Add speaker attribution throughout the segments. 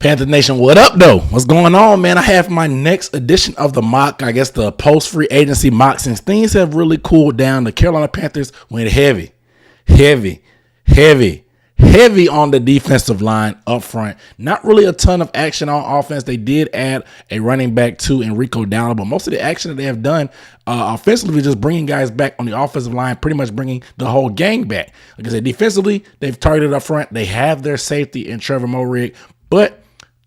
Speaker 1: Panther Nation, what up though? What's going on, man? I have my next edition of the mock, I guess the post-free agency mock. Since things have really cooled down, the Carolina Panthers went heavy on the defensive line up front. Not really a ton of action on offense. They did add a running back to Enrico Dowdle, but most of the action that they have done offensively, just bringing guys back on the offensive line, pretty much bringing the whole gang back. Like I said, defensively, they've targeted up front. They have their safety in Trevor Moehrig, but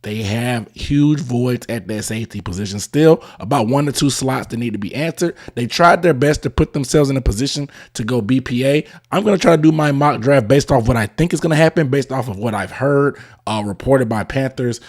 Speaker 1: they have huge voids at that safety position still, about 1 to 2 slots that need to be answered. They tried their best to put themselves in a position to go BPA. I'm going to try to do my mock draft based off what I think is going to happen, based off of what I've heard reported by Panthers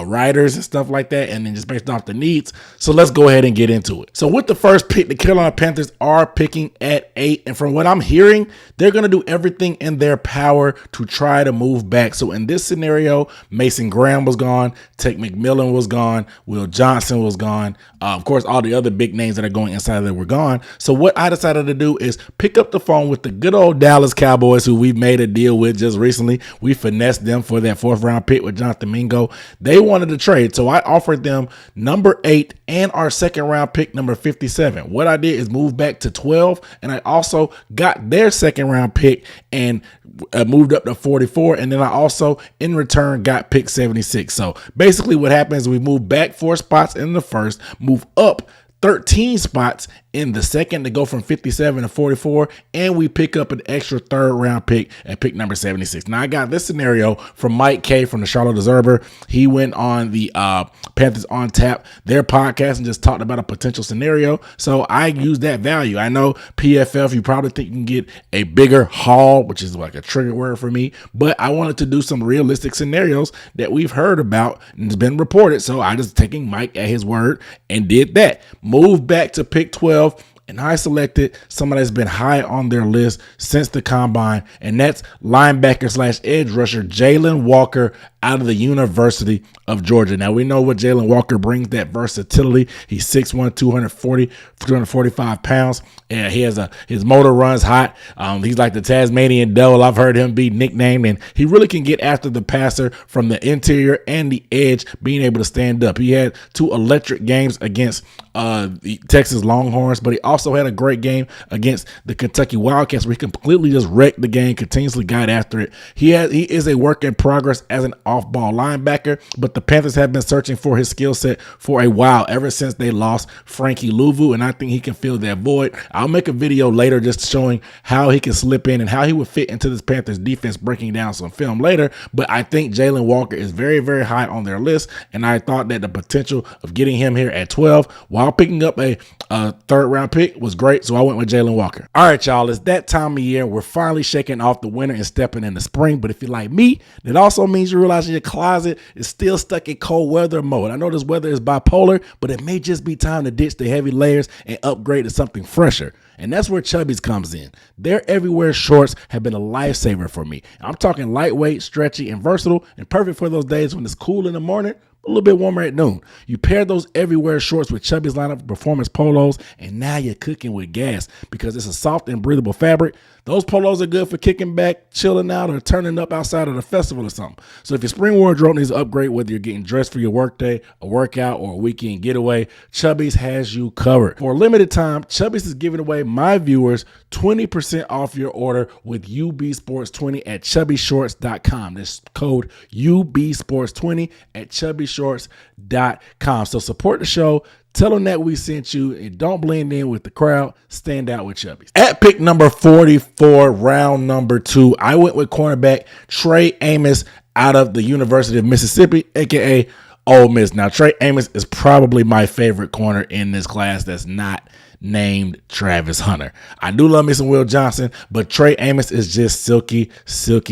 Speaker 1: writers and stuff like that, and then just based off the needs. So let's go ahead and get into it. So with the first pick, the Carolina Panthers are picking at 8, and from what I'm hearing, they're going to do everything in their power to try to move back. So in this scenario, Mason Graham was gone. Tate McMillan was gone. Will Johnson was gone. Of course, all the other big names that are going inside there were gone. So what I decided to do is pick up the phone with the good old Dallas Cowboys, who we made a deal with just recently. We finessed them for that 4th round pick with Jonathan Mingo. They wanted to trade, so I offered them number 8 and our 2nd round pick, number 57. What I did is move back to 12, and I also got their 2nd round pick and moved up to 44, and then I also in return got pick 76. So basically what happens is we move back 4 spots in the first, move up 13 spots in the second to go from 57 to 44, and we pick up an extra 3rd round pick at pick number 76. Now I got this scenario from Mike K from the Charlotte Observer. He went on the Panthers on Tap, their podcast, and just talked about a potential scenario. So I used that value. I know PFF, you probably think you can get a bigger haul, which is like a trigger word for me, but I wanted to do some realistic scenarios that we've heard about and it's been reported. So I just taking Mike at his word and did that. Moved back to pick 12. And I selected somebody that's been high on their list since the combine, and that's linebacker / edge rusher Jalen Walker out of the University of Georgia. Now, we know what Jalen Walker brings, that versatility. He's 6'1", 245 pounds, and his motor runs hot. He's like the Tasmanian Devil. I've heard him be nicknamed, and he really can get after the passer from the interior and the edge, being able to stand up. He had 2 electric games against the Texas Longhorns, but he also had a great game against the Kentucky Wildcats where he completely just wrecked the game, continuously got after it. He is a work in progress as an off-ball linebacker, but the Panthers have been searching for his skill set for a while, ever since they lost Frankie Louvu, and I think he can fill that void. I'll make a video later just showing how he can slip in and how he would fit into this Panthers defense, breaking down some film later, but I think Jalen Walker is very, very high on their list, and I thought that the potential of getting him here at 12 while picking up a 3rd round pick was great, so I went with Jalen Walker. All right, y'all, it's that time of year. We're finally shaking off the winter and stepping into spring, but if you're like me, that also means you realize your closet is still stuck in cold weather mode. I know this weather is bipolar, but it may just be time to ditch the heavy layers and upgrade to something fresher. And that's where Chubby's comes in. Their everywhere shorts have been a lifesaver for me. I'm talking lightweight, stretchy, and versatile, and perfect for those days when it's cool in the morning, a little bit warmer at noon. You pair those everywhere shorts with Chubby's lineup of performance polos, and now you're cooking with gas because it's a soft and breathable fabric. Those polos are good for kicking back, chilling out, or turning up outside of the festival or something. So if your spring wardrobe needs to upgrade, whether you're getting dressed for your workday, a workout, or a weekend getaway, Chubby's has you covered. For a limited time, Chubby's is giving away my viewers 20% off your order with UBSports20 at chubbyshorts.com. This code UBSports20 at chubbyshorts.com. So support the show. Tell them that we sent you, and don't blend in with the crowd. Stand out with Chubbies. At pick number 44, round number 2, I went with cornerback Trey Amos out of the University of Mississippi, a.k.a. Ole Miss. Now, Trey Amos is probably my favorite corner in this class that's not named Travis Hunter. I do love me some Will Johnson, but Trey Amos is just silky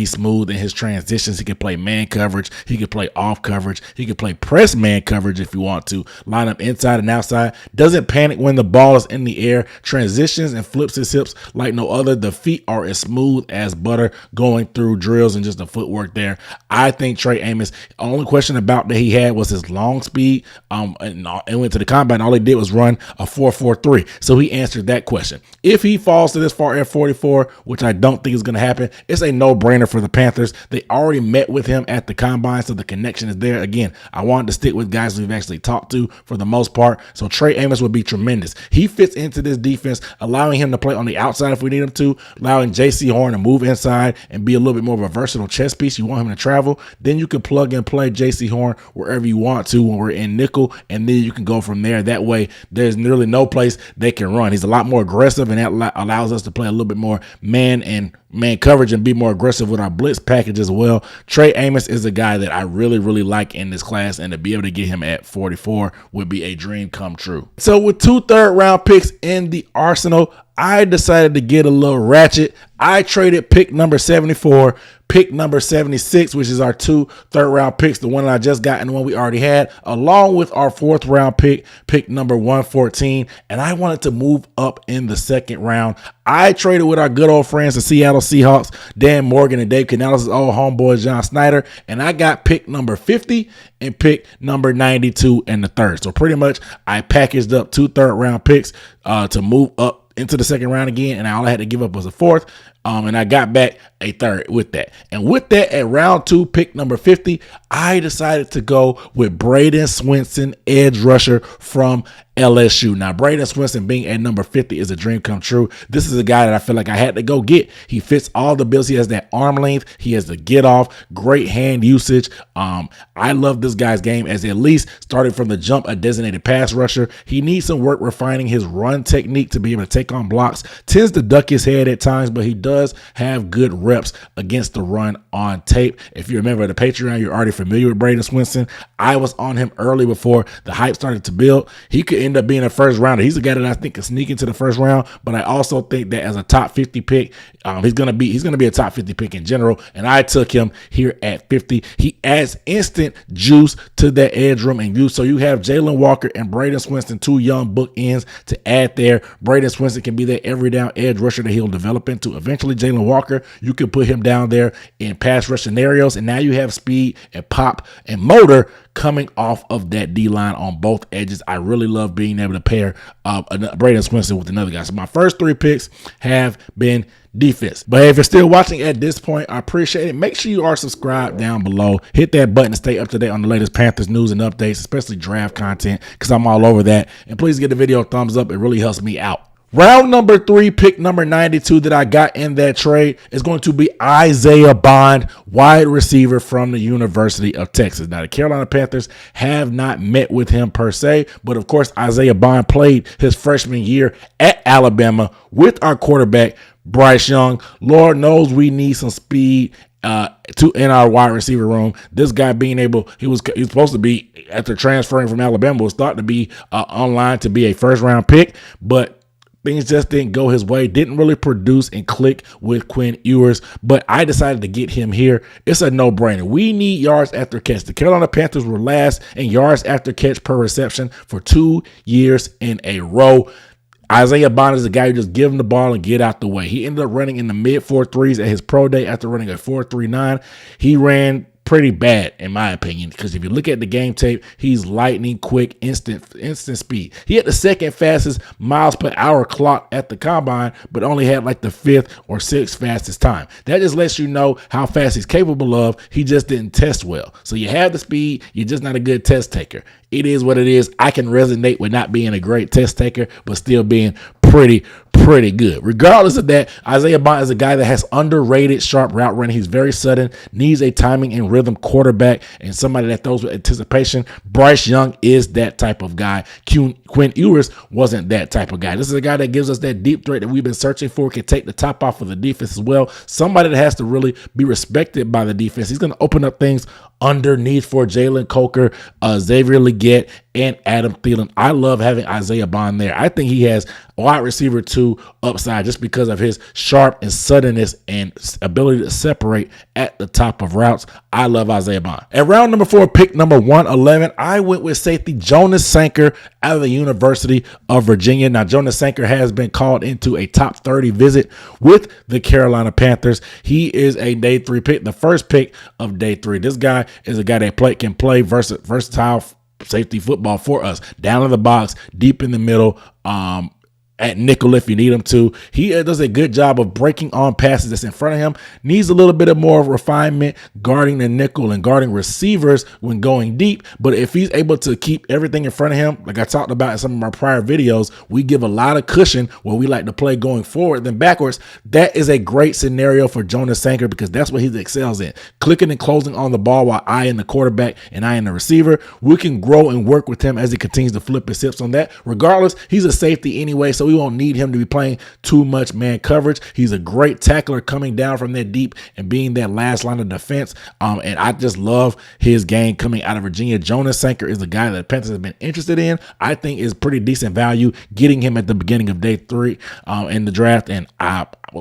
Speaker 1: smooth in his transitions. He can play man coverage. He can play off coverage. He can play press man coverage if you want to. Line up inside and outside. Doesn't panic when the ball is in the air. Transitions and flips his hips like no other. The feet are as smooth as butter going through drills and just the footwork there. I think Trey Amos, the only question about that he had was his long speed and went to the combine. All he did was run a 4.43. So he answered that question. If he falls to this far at 44, which I don't think is going to happen, it's a no-brainer for the Panthers. They already met with him at the combine, so the connection is there. Again, I wanted to stick with guys we've actually talked to for the most part. So Trey Amos would be tremendous. He fits into this defense, allowing him to play on the outside if we need him to, allowing J.C. Horn to move inside and be a little bit more of a versatile chess piece. You want him to travel, then you can plug and play J.C. Horn wherever you want to when we're in nickel, and then you can go from there. That way, there's really no place they can run. He's a lot more aggressive, and that allows us to play a little bit more man coverage and be more aggressive with our blitz package as well. Trey Amos is a guy that I really like in this class, and to be able to get him at 44 would be a dream come true. So with 2 third-round picks in the arsenal, I decided to get a little ratchet. I traded pick number 74, pick number 76, which is our 2 third-round picks, the one that I just got and the one we already had, along with our 4th-round pick, pick number 114, and I wanted to move up in the 2nd round. I traded with our good old friends, the Seattle Seahawks, Dan Morgan and Dave Canales' old homeboy, John Snyder, and I got pick number 50 and pick number 92 in the 3rd. So pretty much I packaged up 2 third-round picks to move up into the 2nd round again, and all I had to give up was a 4th, and I got back a 3rd with that. And with that, at round 2, pick number 50, I decided to go with Braden Swinson, edge rusher from LSU. Now, Braden Swinson being at number 50 is a dream come true. This is a guy that I feel like I had to go get. He fits all the bills. He has that arm length. He has the get off, great hand usage. I love this guy's game as at least starting from the jump, a designated pass rusher. He needs some work refining his run technique to be able to take on blocks. Tends to duck his head at times, but he does have good reps against the run on tape. If you remember the Patreon, you're already familiar with Braden Swinson. I was on him early before the hype started to build. He could end up being a first rounder. He's a guy that I think can sneak into the 1st round, but I also think that as a top 50 pick, he's gonna be a top 50 pick in general, and I took him here at 50. He adds instant juice to that edge room and use. So you have Jalen Walker and Braden Swinson, 2 young bookends to add there. Braden Swinson can be that every down edge rusher that he'll develop into. Eventually, Jalen Walker, you can put him down there in pass rush scenarios, and now you have speed and pop and motor coming off of that D-line on both edges. I really love being able to pair Braden Swinson with another guy. So my first 3 picks have been defense. But hey, if you're still watching at this point, I appreciate it. Make sure you are subscribed down below. Hit that button to stay up to date on the latest Panthers news and updates, especially draft content, because I'm all over that. And please give the video a thumbs up. It really helps me out. Round number 3, pick number 92 that I got in that trade is going to be Isaiah Bond, wide receiver from the University of Texas. Now, the Carolina Panthers have not met with him per se, but of course, Isaiah Bond played his freshman year at Alabama with our quarterback, Bryce Young. Lord knows we need some speed in our wide receiver room. This guy being able, he was supposed to be, after transferring from Alabama, was thought to be online to be a 1st round pick, but things just didn't go his way, didn't really produce and click with Quinn Ewers, but I decided to get him here. It's a no-brainer. We need yards after catch. The Carolina Panthers were last in yards after catch per reception for 2 years in a row. Isaiah Bond is a guy who just give him the ball and get out the way. He ended up running in the mid 4.3s at his pro day after running a 4.39. He ran pretty bad, in my opinion, because if you look at the game tape, he's lightning quick, instant speed. He had the 2nd fastest miles per hour clock at the combine, but only had like the 5th or 6th fastest time. That just lets you know how fast he's capable of. He just didn't test well. So you have the speed, you're just not a good test taker. It is what it is. I can resonate with not being a great test taker, but still being pretty good. Regardless of that, Isaiah Bond is a guy that has underrated sharp route running. He's very sudden, needs a timing and rhythm quarterback, and somebody that throws with anticipation. Bryce Young is that type of guy. Quinn Ewers wasn't that type of guy. This is a guy that gives us that deep threat that we've been searching for, can take the top off of the defense as well. Somebody that has to really be respected by the defense. He's going to open up things underneath for Jalen Coker, Xavier Legette, and Adam Thielen. I love having Isaiah Bond there. I think he has wide receiver 2 upside just because of his sharp and suddenness and ability to separate at the top of routes. I love Isaiah Bond. At round number 4, pick number 111, I went with safety Jonas Sanker out of the University of Virginia. Now, Jonas Sanker has been called into a top 30 visit with the Carolina Panthers. He is a day 3 pick, the first pick of day 3. This guy is a guy that can play versatile safety football for us, down in the box, deep in the middle, at nickel if you need him to. He does a good job of breaking on passes that's in front of him. Needs a little bit of more refinement guarding the nickel and guarding receivers when going deep. But if he's able to keep everything in front of him, like I talked about in some of my prior videos, we give a lot of cushion where we like to play going forward than backwards. That is a great scenario for Jonas Sanker because that's what he excels in. Clicking and closing on the ball while eyeing the quarterback and eyeing the receiver. We can grow and work with him as he continues to flip his hips on that. Regardless, he's a safety anyway, so we won't need him to be playing too much man coverage. He's a great tackler coming down from that deep and being that last line of defense. And I just love his game coming out of Virginia. Jonas Sanker is the guy that the Panthers have been interested in. I think is pretty decent value getting him at the beginning of day 3 in the draft. And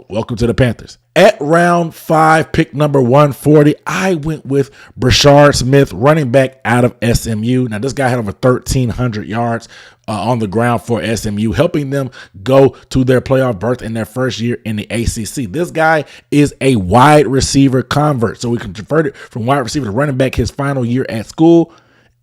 Speaker 1: welcome to the Panthers. At round 5, pick number 140, I went with Brashard Smith, running back out of SMU. Now, this guy had over 1,300 yards on the ground for SMU, helping them go to their playoff berth in their first year in the ACC. This guy is a wide receiver convert, so we can convert it from wide receiver to running back his final year at school.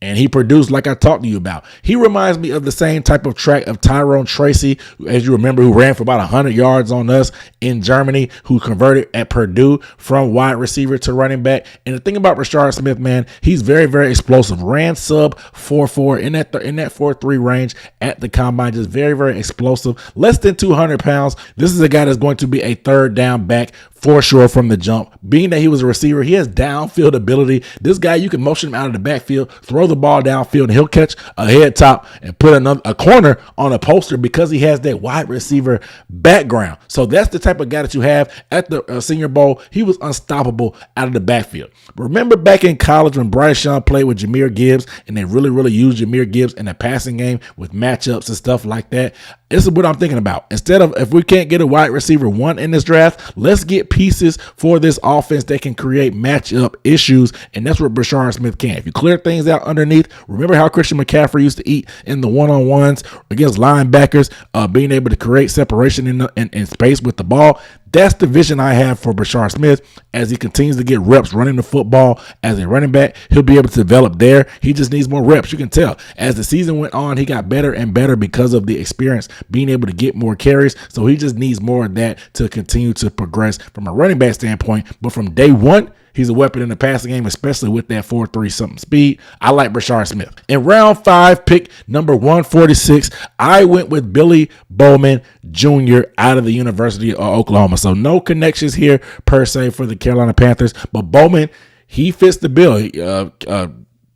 Speaker 1: And he produced like I talked to you about. He reminds me of the same type of track of Tyrone Tracy, as you remember, who ran for about 100 yards on us in Germany, who converted at Purdue from wide receiver to running back. And the thing about Brashard Smith, man, he's very, very explosive. Ran sub 4.4 in that 4.3 range at the combine. Just very, very explosive. Less than 200 pounds. This is a guy that's going to be a third down back for sure from the jump. Being that he was a receiver, he has downfield ability. This guy, you can motion him out of the backfield, throw the ball downfield, and he'll catch a head top and put a corner on a poster because he has that wide receiver background. So that's the type of guy that you have at the Senior Bowl. He was unstoppable out of the backfield. Remember back in college when Bryce Young played with Jahmyr Gibbs and they really, really used Jahmyr Gibbs in the passing game with matchups and stuff like that? This is what I'm thinking about. Instead of, if we can't get a wide receiver 1 in this draft, let's get pieces for this offense that can create matchup issues, and that's what Brashard Smith can. If you clear things out underneath, remember how Christian McCaffrey used to eat in the one-on-ones against linebackers, being able to create separation in space with the ball. That's the vision I have for Brashard Smith as he continues to get reps running the football as a running back. He'll be able to develop there. He just needs more reps. You can tell as the season went on, he got better and better because of the experience, being able to get more carries. So he just needs more of that to continue to progress from a running back standpoint. But from day 1, he's a weapon in the passing game, especially with that 4.3 something speed. I like Brashard Smith. In round 5, pick number 146, I went with Billy Bowman Jr. out of the University of Oklahoma. So no connections here per se for the Carolina Panthers, but Bowman, he fits the bill.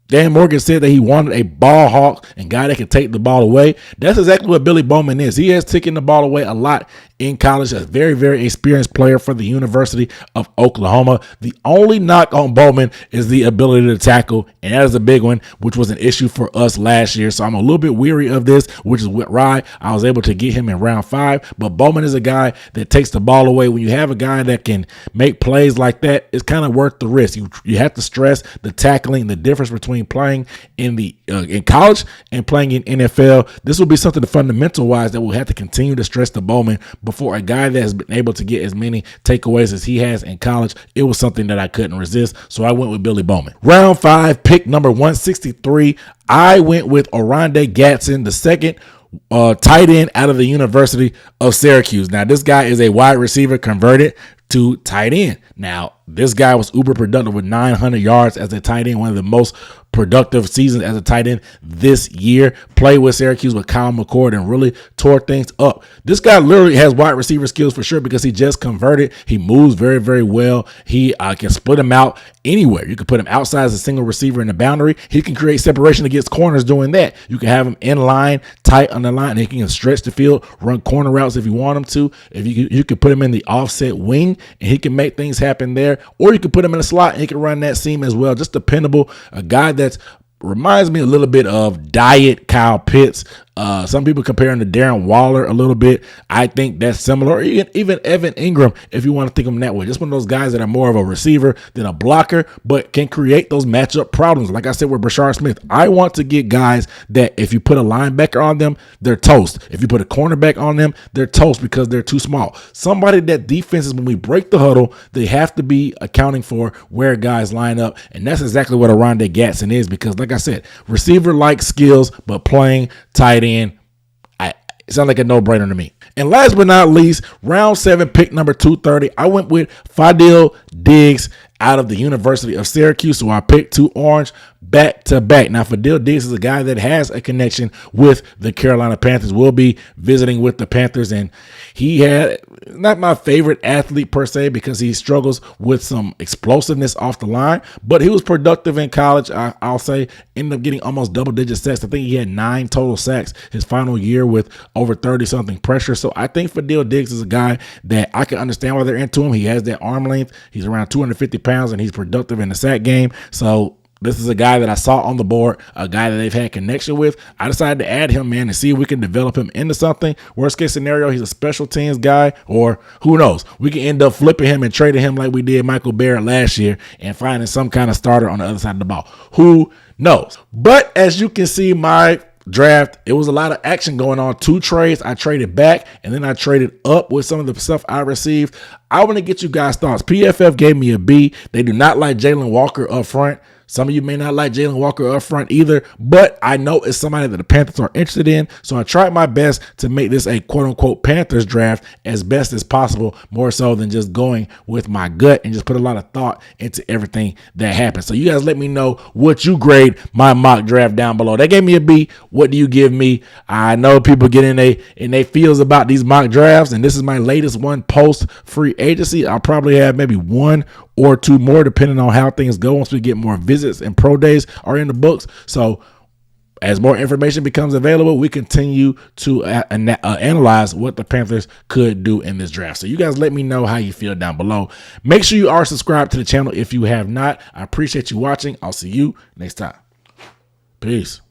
Speaker 1: Dan Morgan said that he wanted a ball hawk and guy that could take the ball away. That's exactly what Billy Bowman is. He has taken the ball away a lot in college. A very, very experienced player for the University of Oklahoma. The only knock on Bowman is the ability to tackle, and that is a big one, which was an issue for us last year. So I'm a little bit weary of this, which is why I was able to get him in round 5. But Bowman is a guy that takes the ball away. When you have a guy that can make plays like that, it's kind of worth the risk. You have to stress the tackling, the difference between playing in college and playing in NFL. This will be something fundamental wise that we'll have to continue to stress to Bowman. Before a guy that has been able to get as many takeaways as he has in college, it was something that I couldn't resist. So I went with Billy Bowman. Round 5, pick number 163. I went with Oronde Gadsden, the second tight end out of the University of Syracuse. Now, this guy is a wide receiver converted to tight end. Now, this guy was uber productive with 900 yards as a tight end, one of the most productive seasons as a tight end this year. Played with Syracuse with Kyle McCord and really tore things up. This guy literally has wide receiver skills for sure because he just converted. He moves very, very well. He can split him out anywhere. You can put him outside as a single receiver in the boundary. He can create separation against corners doing that. You can have him in line, tight on the line, and he can stretch the field, run corner routes if you want him to. If you could put him in the offset wing and he can make things happen there, or you could put him in a slot and he can run that seam as well. Just dependable, a guy that's reminds me a little bit of Diet Kyle Pitts. Some people compare him to Darren Waller a little bit. I think that's similar. Or even Evan Ingram, if you want to think of him that way. Just one of those guys that are more of a receiver than a blocker, but can create those matchup problems. Like I said with Brashard Smith, I want to get guys that if you put a linebacker on them, they're toast. If you put a cornerback on them, they're toast because they're too small. Somebody that defenses, when we break the huddle, they have to be accounting for where guys line up. And that's exactly what Oronde Gadsden is because, like I said, receiver-like skills, but playing tight end. It sounds like a no-brainer to me. And last but not least, round 7, pick number 230, I went with Fadil Diggs out of the University of Syracuse. So I picked 2 orange back to back. Now, Fadil Diggs is a guy that has a connection with the Carolina Panthers, will be visiting with the Panthers. And he had not my favorite athlete per se because he struggles with some explosiveness off the line, but he was productive in college. I'll say ended up getting almost double-digit sacks. I think he had 9 total sacks his final year with over 30-something pressure. So I think Fadil Diggs is a guy that I can understand why they're into him. He has that arm length. He's around 250 pounds, and he's productive in the sack game. So this is a guy that I saw on the board, a guy that they've had connection with. I decided to add him, man, and see if we can develop him into something. Worst case scenario, he's a special teams guy, or who knows? We can end up flipping him and trading him like we did Michael Barrett last year and finding some kind of starter on the other side of the ball. Who knows? But as you can see, my draft, it was a lot of action going on. 2 trades. I traded back and then I traded up with some of the stuff I received. I want to get you guys' thoughts. PFF gave me a B. They do not like Jalen Walker up front. Some of you may not like Jalen Walker up front either, but I know it's somebody that the Panthers are interested in. So I tried my best to make this a quote-unquote Panthers draft as best as possible, more so than just going with my gut, and just put a lot of thought into everything that happened. So you guys let me know what you grade my mock draft down below. They gave me a B. What do you give me? I know people get in they feels about these mock drafts, and this is my latest one post free agency. I'll probably have maybe 1 or 2 more depending on how things go once we get more visits and pro days are in the books. So as more information becomes available, we continue to analyze what the Panthers could do in this draft. So you guys let me know how you feel down below. Make sure you are subscribed to the channel if you have not. I appreciate you watching. I'll see you next time. Peace.